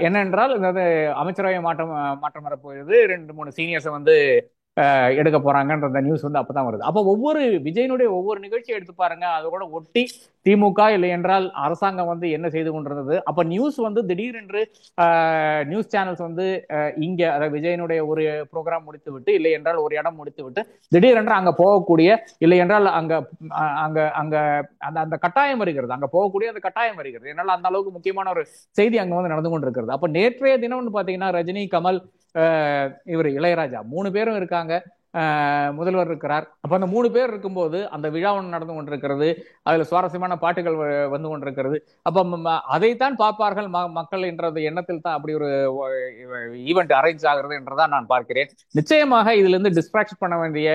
என்னென்றால் அமைச்சரவை மாற்றம் வரப்போகுது, 2-3 சீனியர்ஸ் வந்து எடுக்க போறாங்கன்ற நியூஸ் வந்து அப்பதான் வருது. அப்ப ஒவ்வொரு விஜயனுடைய ஒவ்வொரு நிகழ்ச்சியை எடுத்து பாருங்க, அதோட ஒட்டி திமுக இல்லை என்றால் அரசாங்கம் வந்து என்ன செய்து கொண்டிருந்தது. அப்ப நியூஸ் வந்து திடீரென்று நியூஸ் சேனல்ஸ் வந்து இங்க அதாவது விஜயனுடைய ஒரு ப்ரோக்ராம் முடித்து விட்டு, இல்லை என்றால் ஒரு இடம் முடித்து விட்டு திடீரென்று அங்க போகக்கூடிய, இல்லை என்றால் அங்க அங்க அங்க அந்த அந்த கட்டாயம் வருகிறது, அங்க போகக்கூடிய அந்த கட்டாயம் வருகிறது. என்னால் அந்த அளவுக்கு முக்கியமான ஒரு செய்தி அங்க வந்து நடந்து கொண்டிருக்கிறது. அப்ப நேற்றைய தினம் பாத்தீங்கன்னா ரஜினி, கமல், இவர் இளையராஜா 3 பேரும் இருக்காங்க, முதல்வர் இருக்கிறார். அப்ப அந்த 3 பேர் இருக்கும்போது அந்த விழா ஒன்று நடந்து கொண்டிருக்கிறது, அதுல சுவாரஸ்யமான பாட்டுகள் வந்து கொண்டிருக்கிறது. அப்ப அதைத்தான் பார்ப்பார்கள் மக்கள் என்ற எண்ணத்தில் தான் அப்படி ஒரு ஈவெண்ட் அரேஞ்ச் ஆகிறது என்றுதான் நான் பார்க்கிறேன். நிச்சயமாக இதுல இருந்து டிஸ்ட்ராக்ட் பண்ண வேண்டிய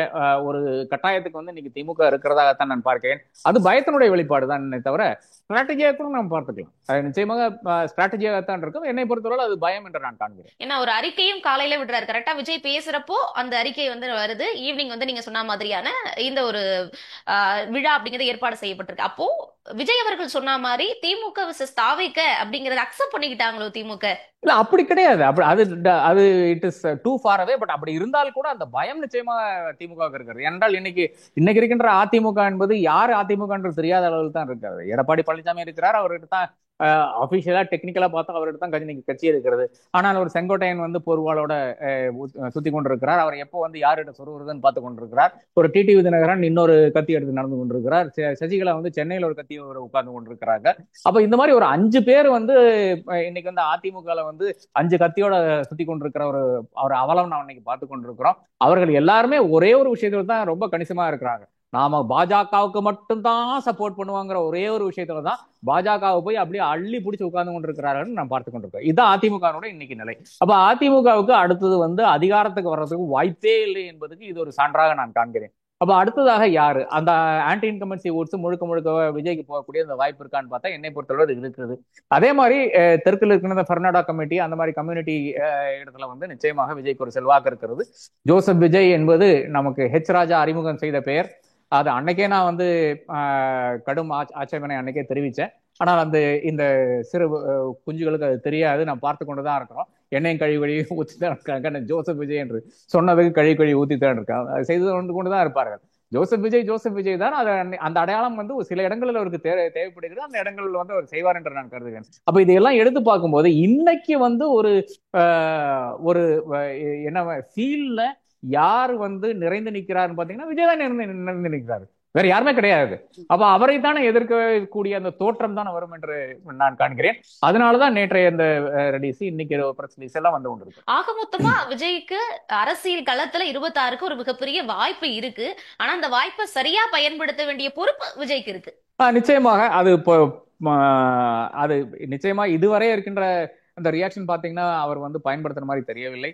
ஒரு கட்டாயத்துக்கு வந்து இன்னைக்கு திமுக இருக்கிறதாகத்தான் நான் பார்க்கிறேன். அது பயத்தினுடைய வெளிப்பாடு தான் தவிர ஸ்ட்ராட்டஜியாக கூட நம்ம பார்த்துக்கலாம். அது நிச்சயமாக ஸ்ட்ராட்டஜியாகத்தான் இருக்கும். என்னை பொறுத்தவரை அது பயம் என்று நான் காண்கிறேன். ஏன்னா ஒரு அறிக்கையும் காலையில விடுறாரு, கரெக்டா விஜய் பேசுறப்போ அந்த அறிக்கை வந்து வருது. ஈவினிங் வந்து நீங்க சொன்ன மாதிரியான இந்த ஒரு விழா அப்படிங்கிறது ஏற்பாடு செய்யப்பட்டிருக்கு. அப்போ விஜய் அவர்கள் சொன்ன மாதிரி திமுக விசஸ் தாவேக அப்படிங்கறத அக்செப்ட் பண்ணிக்கிட்டாங்களோ திமுக? இல்ல அப்படி கிடையாது. அது it is too far away. But அப்படி இருந்தால் கூட அந்த பயம் நிச்சயமா திமுக இருக்கிறது. என்றால் இன்னைக்கு இருக்கின்ற அதிமுக என்பது யாரு அதிமுக தெரியாத அளவுக்கு தான் இருக்காது. எடப்பாடி பழனிசாமி இருக்கிறார், அவர்கிட்ட தான் அபிஷியலா டெக்னிக்கலா பார்த்தா அவர்கிட்ட தான் கட்சி இருக்கிறது. ஆனால் ஒரு செங்கோட்டையன் வந்து பொறுவாளோட சுத்தி கொண்டிருக்கிறார். அவர் எப்போ வந்து யார்கிட்ட சொருகுறதுன்னு பார்த்து கொண்டிருக்கிறார். ஒரு டிடிவி தினகரன் இன்னொரு கத்தி எடுத்து நடந்து கொண்டிருக்கிறார். சசிகலா வந்து சென்னையில ஒரு கத்தி உட்கார்ந்து கொண்டிருக்கிறாங்க. அப்ப இந்த மாதிரி ஒரு 5 பேர் வந்து இன்னைக்கு வந்து அதிமுக வந்து 5 கத்தியோட சுத்தி கொண்டிருக்கிற ஒரு அவலம் நான் இன்னைக்கு பார்த்து கொண்டிருக்கிறோம். அவர்கள் எல்லாருமே ஒரே ஒரு விஷயத்துல தான் ரொம்ப கணிசமா இருக்கிறாங்க. நாம பாஜகவுக்கு மட்டும்தான் சப்போர்ட் பண்ணுவாங்கிற ஒரே ஒரு விஷயத்துலதான் பாஜகவை போய் அப்படியே அள்ளி பிடிச்சி உட்கார்ந்து கொண்டிருக்கிறார்கள் நான் பார்த்து கொண்டிருக்கேன். இதுதான் அதிமுக இன்னைக்கு நிலை. அப்ப அதிமுகவுக்கு அடுத்தது வந்து அதிகாரத்துக்கு வர்றதுக்கு வாய்ப்பே இல்லை என்பதுக்கு இது ஒரு சான்றாக நான் காண்கிறேன். அப்ப அடுத்ததாக யாரு அந்த ஆன்டி இன்கம்பன்சி ஓட்ஸ் முழுக்க விஜய்க்கு போகக்கூடிய அந்த வாய்ப்பு இருக்கான்னு பார்த்தா என்னை பொறுத்தளவு இது இருக்குது. அதே மாதிரி தெற்குல இருக்கிற ஃபெர்னாடோ கமிட்டி அந்த மாதிரி கம்யூனிட்டி இடத்துல வந்து நிச்சயமாக விஜய்க்கு ஒரு செல்வாக்கு இருக்கிறது. ஜோசப் விஜய் என்பது நமக்கு ஹெச் ராஜா அறிமுகம் செய்த பெயர். அது அன்னைக்கே நான் வந்து கடும் ஆட்சேபனை அன்னைக்கே தெரிவித்தேன். ஆனால் இந்த சிறு குஞ்சுகளுக்கு அது தெரியாது. நான் பார்த்து கொண்டுதான் இருக்கிறோம். எண்ணெயும் கழிவு ஊத்திதான் இருக்காங்க. ஜோசப் விஜய் என்று சொன்னதுக்கு கழிவு ஊத்தித்தான் இருக்காங்க. செய்து கொண்டுதான் இருப்பார்கள். ஜோசப் விஜய் தான். அந்த அடையாளம் வந்து சில இடங்களில் அவருக்கு தேவைப்படுகிறது. அந்த இடங்களில் வந்து அவர் செய்வார் என்று நான் கருதுகிறேன். அப்ப இதையெல்லாம் எடுத்து பார்க்கும்போது இன்னைக்கு வந்து ஒரு என்ன ஃபீல்ட்ல யார் வந்து நிறைந்து நிற்கிறாருன்னு பாத்தீங்கன்னா விஜய் தான் நிறைந்து நிற்கிறாரு, வேற யாருமே கிடையாது. அப்ப அவரை தானே எதிர்க்கக்கூடிய அந்த தோற்றம் தானே வரும் என்று நான் காண்கிறேன். அதனாலதான் நேற்றைய இந்த ரெடிசி இன்னைக்கு பிரஸ் எல்லாம் வந்து கொண்டிருக்கு. ஆக மொத்தமா விஜய்க்கு அரசியல் களத்துல 26க்கு ஒரு மிகப்பெரிய வாய்ப்பு இருக்கு. ஆனா அந்த வாய்ப்பை சரியா பயன்படுத்த வேண்டிய பொறுப்பு விஜய்க்கு இருக்கு. நிச்சயமாக அது நிச்சயமா இதுவரை இருக்கின்ற அந்த ரியாக்ஷன் பாத்தீங்கன்னா அவர் வந்து பயன்படுத்துற மாதிரி தெரியவில்லை.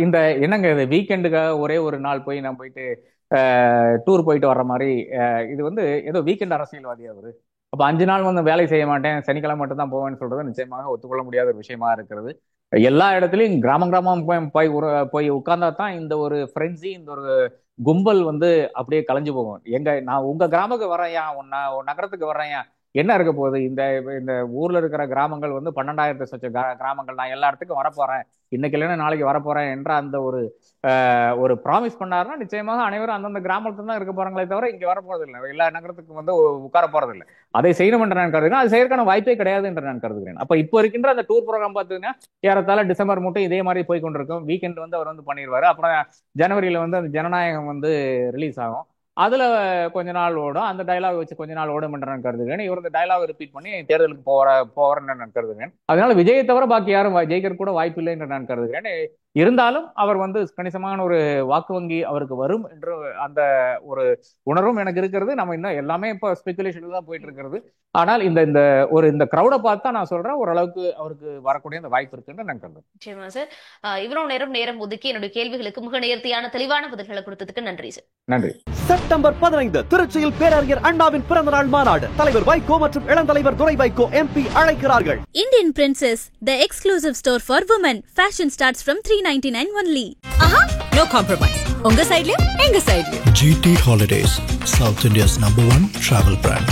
இந்த என்னங்க இது வீக்கெண்டுக்காக ஒரே ஒரு நாள் போய் நான் போயிட்டு டூர் போயிட்டு வர்ற மாதிரி இது வந்து ஏதோ வீக்கெண்ட் அரசியல்வாதி அவரு. அப்ப 5 நாள் வந்து வேலை செய்ய மாட்டேன், சனிக்கிழமை மட்டும் தான் போவேன்னு சொல்றது நிச்சயமாக ஒத்துக்கொள்ள முடியாத ஒரு விஷயமா இருக்கிறது. எல்லா இடத்துலயும் கிராமம் போய் உட்கார்ந்தா தான் இந்த ஒரு ஃப்ரெண்ட்ஸி, இந்த ஒரு கும்பல் வந்து அப்படியே கலைஞ்சு போகும். நான் உங்க கிராமத்துக்கு வர்றேன், உன் நகரத்துக்கு வர்றேன், என்ன இருக்க போகுது, இந்த இந்த ஊர்ல இருக்கிற கிராமங்கள் வந்து 12,000 சொச்ச கிராமங்கள், நான் எல்லா இடத்துக்கும் வரப்போறேன், இன்னைக்கு இல்லைன்னா நாளைக்கு வரப்போறேன் என்ற அந்த ஒரு ப்ராமிஸ் பண்ணாருன்னா நிச்சயமாக அனைவரும் அந்தந்த கிராமத்துல தான் இருக்க போறாங்களே தவிர இங்க வர போறது இல்லை, எல்லா நகரத்துக்கும் வந்து உட்கார போறது இல்லை. அதை செய்யணும் என்று நான் கருதுகிறேன். அது செய்யறதுக்கான வாய்ப்பே கிடையாது என்று நான் கருதுகிறேன். அப்ப இப்போ இருக்கின்ற அந்த டூர் ப்ரோக்ராம் பார்த்தீங்கன்னா ஏறத்தாழ டிசம்பர் மட்டும் இதே மாதிரி போய் கொண்டிருக்கும். வீக்கெண்ட் வந்து அவர் வந்து பண்ணிடுவாரு. அப்புறம் ஜனவரியில வந்து அந்த ஜனநாயகம் வந்து ரிலீஸ் ஆகும். அதுல கொஞ்ச நாள் ஓடும், அந்த டைலாக் வச்சு கொஞ்ச நாள் ஓடும் என்று நான் கருதுகிறேன். இவர் இந்த டைலாக் ரிப்பீட் பண்ணி தேர்தலுக்கு போறேன்னு நான் கருதுகிறேன். அதனால விஜயை தவிர பாக்கி யாரும் ஜெயிக்க கூட வாய்ப்பு இல்லை என்று நான் கருதுகிறேன். இருந்தாலும் அவர் வந்து கணிசமான ஒரு வாக்கு வங்கி அவருக்கு வரும் என்று அந்த ஒரு உணர்வும் எனக்கு இருக்கிறது. நம்ம இன்னும் எல்லாமே இப்போ ஸ்பெகுலேஷன் தான் போயிட்டு இருக்கிறது. ஆனால் இந்த கிரௌடை பார்த்தா நான் சொல்றேன் ஓரளவுக்கு அவருக்கு வரக்கூடிய அந்த வாய்ப்பு இருக்குன்னு நான் கருதுறேன். நிச்சயமா சார். இவ்வளவு நேரம் ஒதுக்கி என்னுடைய கேள்விகளுக்கு மிக நேர்த்தியான தெளிவான பதில்களை கொடுத்ததுக்கு நன்றி சார். நன்றி. செப்டம்பர் 15 திருச்சியில் பேரறிஞர் அண்ணாவின் பிறந்தநாள் மாநாடு. தலைவர் வைகோ மற்றும் இளந்தலைவர் துரை வைகோ MP அழைக்கிறார்கள். Indian Princess, the exclusive store for women. Fashion starts from 399 only. Aha, no compromise. உங்க சைடுலயும் எங்க சைடுலயும். GT Holidays, South India's #1 travel brand.